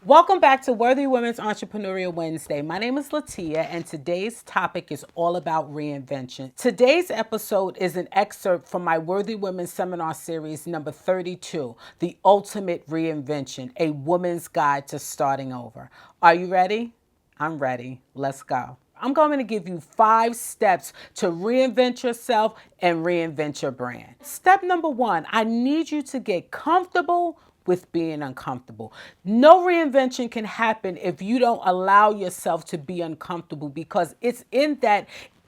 Welcome back to Worthy Women's Entrepreneurial Wednesday. My name is LaTia, and today's topic is all about reinvention. Today's episode is an excerpt from my Worthy Women Seminar Series number 32, The Ultimate Reinvention, A Woman's Guide to Starting Over. Are you ready? I'm ready. Let's go. I'm going to give you 5 steps to reinvent yourself and reinvent your brand. Step number 1, I need you to get comfortable with being uncomfortable. No reinvention can happen if you don't allow yourself to be uncomfortable, because it's in that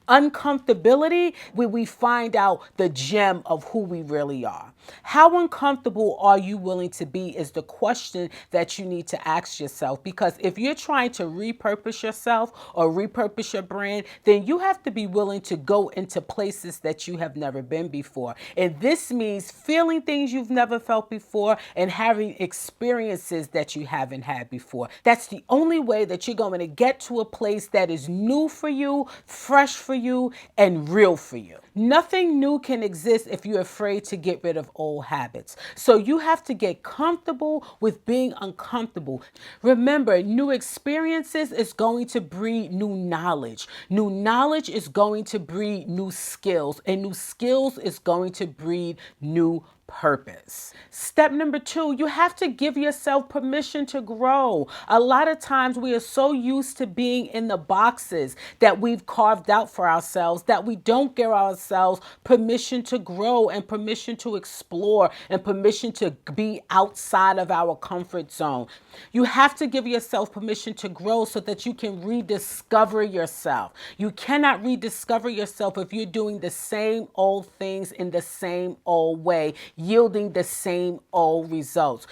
uncomfortability where we find out the gem of who we really are. How uncomfortable are you willing to be is the question that you need to ask yourself, because if you're trying to repurpose yourself or repurpose your brand, then you have to be willing to go into places that you have never been before. And this means feeling things you've never felt before and having experiences that you haven't had before. That's the only way that you're going to get to a place that is new for you, fresh for you, and real for you. Nothing new can exist if you're afraid to get rid of old habits. So you have to get comfortable with being uncomfortable. Remember, new experiences is going to breed new knowledge. New knowledge is going to breed new skills, and new skills is going to breed new purpose. Step number 2, you have to give yourself permission to grow. A lot of times we are so used to being in the boxes that we've carved out for ourselves that we don't give ourselves permission to grow and permission to explore and permission to be outside of our comfort zone. You have to give yourself permission to grow so that you can rediscover yourself. You cannot rediscover yourself if you're doing the same old things in the same old way, yielding the same old results.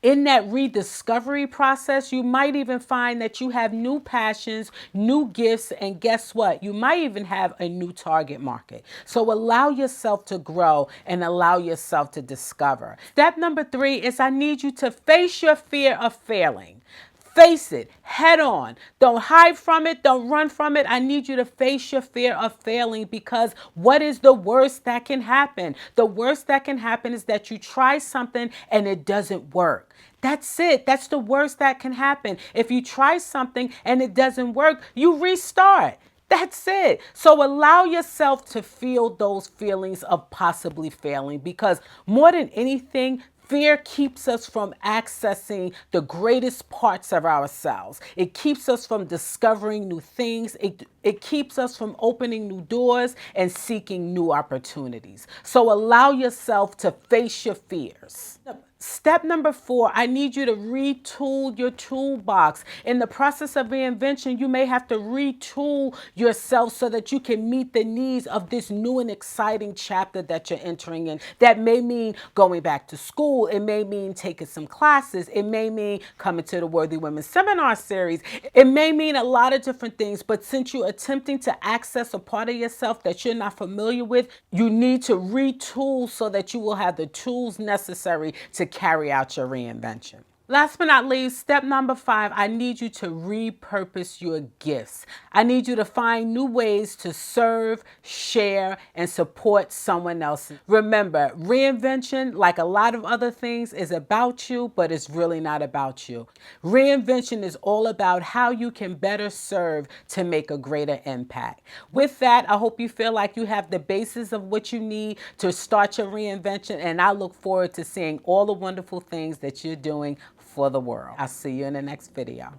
In that rediscovery process, you might even find that you have new passions, new gifts, and guess what? You might even have a new target market. So allow yourself to grow and allow yourself to discover. Step number 3 is I need you to face your fear of failing. Face it head on. Don't hide from it. Don't run from it. I need you to face your fear of failing, because what is the worst that can happen? The worst that can happen is that you try something and it doesn't work. That's it. That's the worst that can happen. If you try something and it doesn't work, you restart. That's it. So allow yourself to feel those feelings of possibly failing, because more than anything, fear keeps us from accessing the greatest parts of ourselves. It keeps us from discovering new things. It keeps us from opening new doors and seeking new opportunities. So allow yourself to face your fears. Step number 4, I need you to retool your toolbox. In the process of reinvention, you may have to retool yourself so that you can meet the needs of this new and exciting chapter that you're entering in. That may mean going back to school. It may mean taking some classes. It may mean coming to the Worthy Women Seminar Series. It may mean a lot of different things, but since you're attempting to access a part of yourself that you're not familiar with, you need to retool so that you will have the tools necessary to carry out your reinvention. Last but not least, step number 5, I need you to repurpose your gifts. I need you to find new ways to serve, share, and support someone else. Remember, reinvention, like a lot of other things, is about you, but it's really not about you. Reinvention is all about how you can better serve to make a greater impact. With that, I hope you feel like you have the basis of what you need to start your reinvention, and I look forward to seeing all the wonderful things that you're doing for the world. I'll see you in the next video.